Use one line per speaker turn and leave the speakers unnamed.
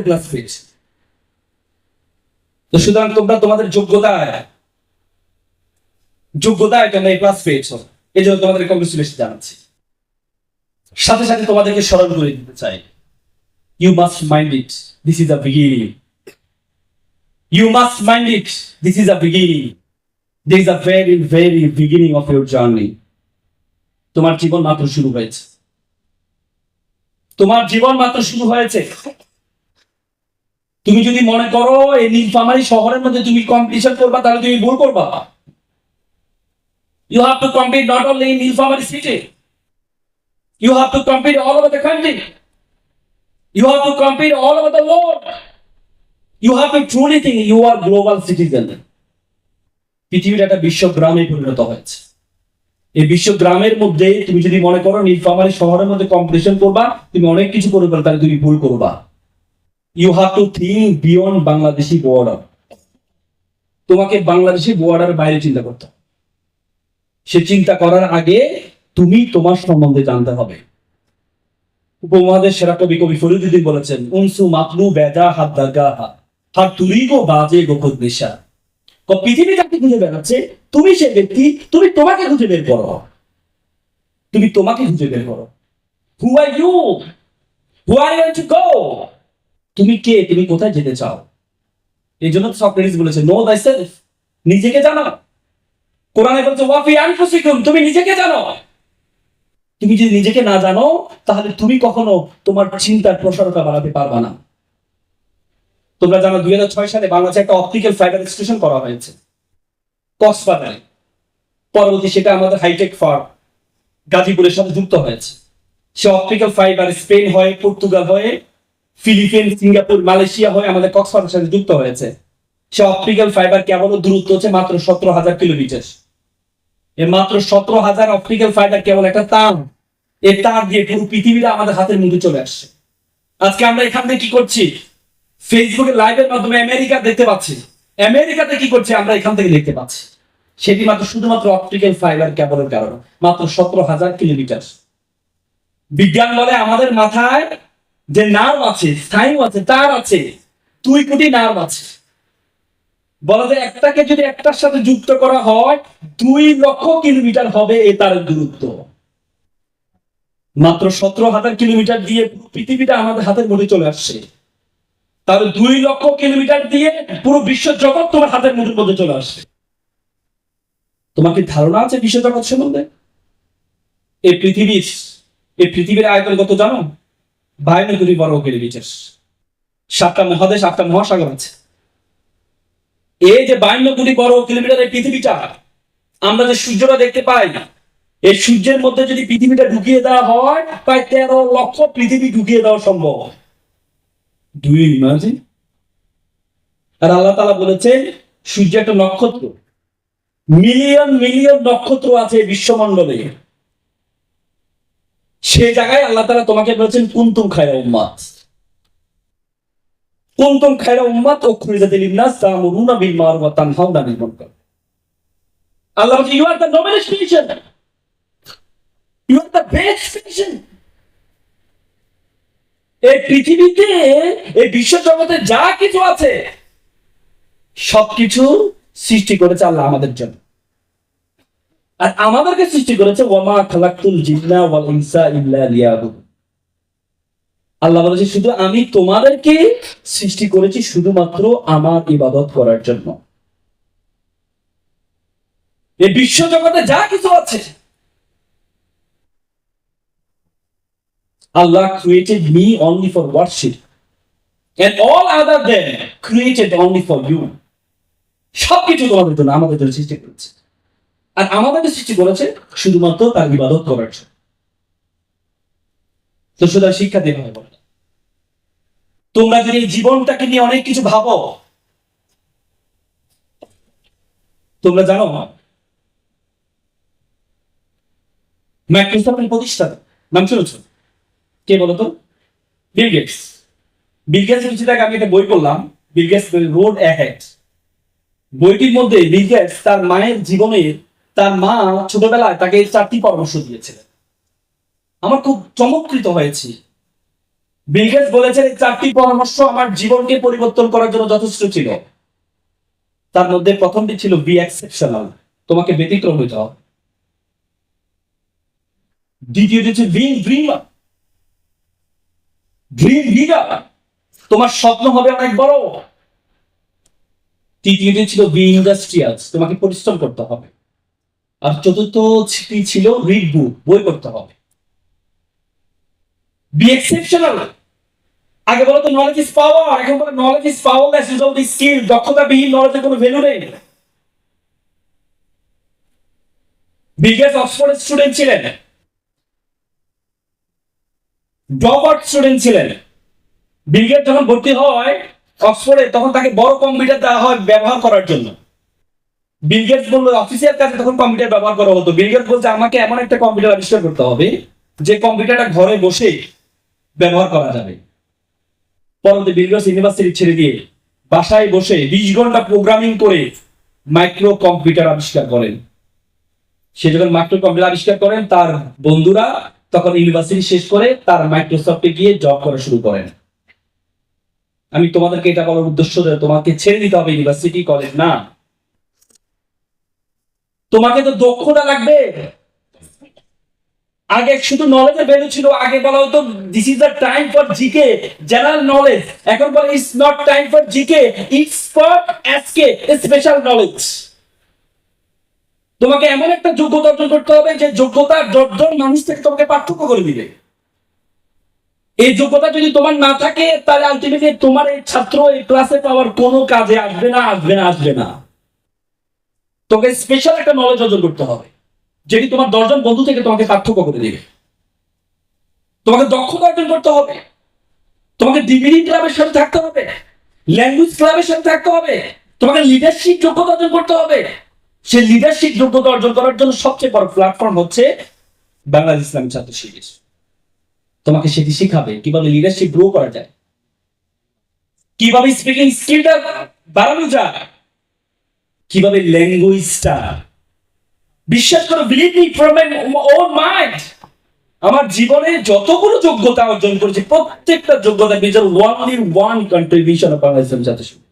Class পেয়েছে। তো সুতরাং তোমরা তোমাদের যোগ্যতায় তোমরা এই ক্লাস পেয়েছো, এই জন্য তোমাদের কংগ্রেচুলেশন জানাচ্ছি। সাথে সাথে তোমাদেরকে স্মরণ করে দিতে চাই, you must mind it, this is a beginning. You must mind it, this is a beginning. This is a very very beginning of your journey. তোমার জীবন মাত্র শুরু হয়েছে। তোমার জীবন মাত্র শুরু হয়েছে। তুমি যদি মনে করো এই নীলফামারী শহরের মধ্যে তুমি কম্পিটিশন করবা, তাহলে তুমি ভুল করবা। You have to compete not only in Nilphamari city. You have to compete all over the country. You have to compete all over the world. You have to truly think you are global citizen. পৃথিবীর একটা বিশ্বগ্রামে পরিণত হয়েছে। এই বিশ্বগ্রামের মধ্যে তুমি যদি মনে করো নীলফামারী শহরের মধ্যে কম্পিটিশন করবা, তুমি অনেক কিছু করবে, তাহলে তুমি ভুল করবা। You have to think beyond Bangladeshi border. তোমাকে বাংলাদেশি বর্ডারের বাইরে চিন্তা করতে হবে। সে চিন্তা করার আগে তুমি তোমার সম্বন্ধে জানতে হবে। উপমহাদেশ সেরা কবি ফরিদুদ্দীন বলেছেন, উনসু মাতলু বেজা হাত দাগা হাত তুরি গো বাজে গোপদ নেশা। পৃথিবী যাকে খুঁজে বেড়াচ্ছে, তুমি সে ব্যক্তি, তুমি তোমাকে খুঁজে বের করো। তুমি তোমাকে খুঁজে বের করো। Who are you? Who are you to go? তুমি কে? তুমি কোথায় যেতে চাও? এই জন্য সক্রেটিস বলেছে, নো থাইসেলফ, নিজেকে জানো। কোরআনে বলছে ওয়াফি আনফুসিকুম, তুমি নিজেকে জানো। তুমি যদি নিজেকে না জানো, তাহলে তুমি কখনো তোমার চিন্তার প্রসারতা বাড়াতে পারবা না। তোমরা জানো 2006 সালে বাংলাদেশে একটা অপটিক্যাল ফাইবার স্টেশন করা হয়েছে কক্সবাজারে। পরবর্তী সেটা আমাদের হাইটেক ফার্ম গাজীপুরের সাথে যুক্ত হয়েছে। সে অপটিক্যাল ফাইবার স্পেন হয়ে, পর্তুগাল হয়ে, ফিলিপিন, সিঙ্গাপুর, মালয়েশিয়া হয়ে আমাদের কক্সবাজারের সাথে যুক্ত হয়েছে। সে অপটিক্যাল ফাইবার কেবল দূরত্ব হচ্ছে মাত্র 17,000 কিলোমিটার। এর মাত্র 17,000 অপটিক্যাল ফাইবার কেবল একটা তার। এই তার দিয়ে পুরো পৃথিবীটা আমাদের হাতের মধ্যে চলে আসছে। আজকে আমরা এখান থেকে কি করছি? ফেসবুকে লাইভের মাধ্যমে আমেরিকা দেখতে পাচ্ছি। আমেরিকাতে কি করছে আমরা এখান থেকে দেখতে পাচ্ছি। সেটি মাত্র শুধুমাত্র অপটিক্যাল ফাইবার কেবলের কারণে, মাত্র 17,000 কিলোমিটার। বিজ্ঞান বলে আমাদের মাথায় যে নার্ভ আছে, স্নায়ু আছে, তার আছে 2 কোটি নার্ভ আছে। বলা যায় একটাকে যদি একটার সাথে যুক্ত করা হয় 2 লক্ষ কিলোমিটার হবে এই তারের দূরত্ব। মাত্র 17,000 কিলোমিটার দিয়ে পুরো পৃথিবীটা আমাদের হাতের মধ্যে চলে আসছে। তাহলে 2 লক্ষ কিলোমিটার দিয়ে পুরো বিশ্ব জগৎ তোমার হাতের মধ্যে চলে আসছে। তোমার কি ধারণা আছে বিশ্ব জগৎ সম্বন্ধে? এই পৃথিবীর আয়তন কত জানো? 52 কোটি বর্গ কিলোমিটার। 7টা মহাদেশ, 8টা মহাসাগর আছে। এই যে 52 কোটি বর্গ কিলোমিটার এই পৃথিবীটা, আমরা যে সূর্যটা দেখতে পাই, এই সূর্যের মধ্যে যদি পৃথিবীটা ঢুকিয়ে দেওয়া হয়, প্রায় 13 লক্ষ পৃথিবী ঢুকিয়ে দেওয়া সম্ভব। Do you imagine? আর আল্লাহ তাআলা বলেছেন সূর্য একটা নক্ষত্র। মিলিয়ন মিলিয়ন নক্ষত্র আছে বিশ্বমণ্ডলে। সে জায়গায় আল্লাহ তাআলা তোমাকে বলেছেন কুনতুম খায়রা উম্মাত। কুনতুম খায়রা উম্মাত উখরিজাত লিন-নাস তা'মুরুনা বিল মা'রুফ ওয়া তানহাউনা আনিল মুনকার। আল্লাহ বলছে you are the noblest species. You are the best species. এই পৃথিবীতে, এই বিশ্ব জগতে যা কিছু আছে সবকিছু সৃষ্টি করেছে আল্লাহ আমাদের জন্য। আর আমাদেরকে সৃষ্টি করেছে ওয়ামা খালাকতুল জিন্না ওয়াল ইনসা ইল্লা লিয়াবুদুন। আল্লাহ বলেছে শুধু আমি তোমাদেরকে সৃষ্টি করেছি শুধুমাত্র আমার ইবাদত করার জন্য। এই বিশ্ব জগতে যা কিছু আছে Allah created me only for worship and all other than created only for you. সবকিছু তোমাদের জন্য, আমাদের জন্য সৃষ্টি করেছে। আর আমাদেরকে সৃষ্টি করেছে শুধুমাত্র তার ইবাদত করার জন্য। তো সুতরাং শিক্ষা দিতে হবে। তোমরা যদি এই জীবনটাকে নিয়ে অনেক কিছু ভাবো, তোমরা জানো মাইক্রোসফটের প্রতিষ্ঠাতা নাম শুনেছো? কে বলতো? Bill Gates. বিল গেটস কিছুদিন আগে আমি একটা বই পড়লাম, বিল গেটস রোড অ্যাহেড। বইটির মধ্যে বিল গেটস তার মায়ের জীবনে, তার মা ছোটবেলায় তাকে 4টি পরামর্শ দিয়েছিলেন। আমার খুব চমৎকৃত হয়েছি। বিল গেটস বলেছেন এই 4টি পরামর্শ আমার জীবনকে পরিবর্তন করার জন্য যথেষ্ট ছিল। তার মধ্যে প্রথমটি ছিল বি এক্সেপশনাল, তোমাকে ব্যতিক্রম হইতে হবে। দ্বিতীয়টি হচ্ছে বিং ড্রিমার, ড্রিম লিডার, তোমার স্বপ্ন হবে অনেক বড়। তৃতীয়টি ছিল বি ইন্ডাস্ট্রিয়ালস, তোমাকে পরিশ্রম করতে হবে। আর চতুর্থটি ছিল রিড বুক, বই পড়তে হবে। বি এক্সেপশনাল, আগে বলো তো নলেজ ইজ পাওয়ার, এখন বলো knowledge is powerless without skill, দক্ষতাবিহীন নলেজের কোনো ভ্যালু নেই। বিল গেটস অক্সফোর্ডের স্টুডেন্ট ছিলেন, ড্রপআউট স্টুডেন্ট ছিলেন। বিল গেটস যখন ভর্তি হয় অক্সফোর্ডে, তখন তাকে বড় কম্পিউটার দেওয়া হয় ব্যবহার করার জন্য। বিল গেটস বলল অফিসিয়াল কাজে তখন কম্পিউটার ব্যবহার করা হতো। বিল গেটস বলছে আমাকে এমন একটা কম্পিউটার আবিষ্কার করতে হবে যে কম্পিউটারটা ঘরে বসে ব্যবহার করা যাবে। পরবর্তী বিল গেটস ইউনিভার্সিটি ছেড়ে দিয়ে বাসায় বসে 20 ঘন্টা প্রোগ্রামিং করে মাইক্রো কম্পিউটার আবিষ্কার করেন। সে যখন মাইক্রো কম্পিউটার আবিষ্কার করেন, তার বন্ধুরা তখন ইউনিভার্সিটি শেষ করে তার মাইক্রোসফটে গিয়ে জব করা শুরু করেন। আমি তোমাদেরকে এটা বলার উদ্দেশ্য যে তোমাকে ছেড়ে দিতে হবে ইউনিভার্সিটি কলেজ না, তোমাকে তো দক্ষতা লাগবে। আগে শুধু নলেজের ভ্যালু ছিল, আগে বলা হতো this is the time for GK, general knowledge. এখন বলে it's not time for GK, it's for SK, special knowledge. তোমাকে এমন একটা যোগ্যতা অর্জন করতে হবে যে যোগ্যতা 10 জন মানুষ থেকে তোমাকে পার্থক্য করে দিবে। এই যোগ্যতা যদি তোমার না থাকে, তাহলে আলটিমেটলি তোমার এই ছাত্র এই ক্লাসে পাওয়ার কোনো কাজে আসবে না, আসবে না, আসবে না। তোকে স্পেশাল একটা নলেজ অর্জন করতে হবে যেটি তোমার 10 জন বন্ধু থেকে তোমাকে পার্থক্য করে দিবে। তোমাকে দক্ষতা অর্জন করতে হবে, তোমাকে ডিবেটিং ক্লাবের সাথে থাকতে হবে, ল্যাঙ্গুয়েজ ক্লাবের সাথে থাকতে হবে, তোমাকে লিডারশিপ যোগ্যতা অর্জন করতে হবে। সেই লিডারশিপ যোগ্যতা অর্জন করার জন্য সবচেয়ে বড় প্ল্যাটফর্ম হচ্ছে বাংলাদেশ ইসলামী ছাত্র শিবির। তোমাকে সেটি শিখাবে কিভাবে লিডারশিপ গ্রো করা যায়, কিভাবে স্পিকিং স্কিলটা বাড়ানো যায়, কিভাবে ল্যাঙ্গুয়েজটা। বিশ্বাস করো, believe me from my own mind, আমার জীবনে যতগুলো যোগ্যতা অর্জন করেছি প্রত্যেকটা যোগ্যতা বিজ only one contribution of Bangladesh ইসলামী ছাত্র শিবির।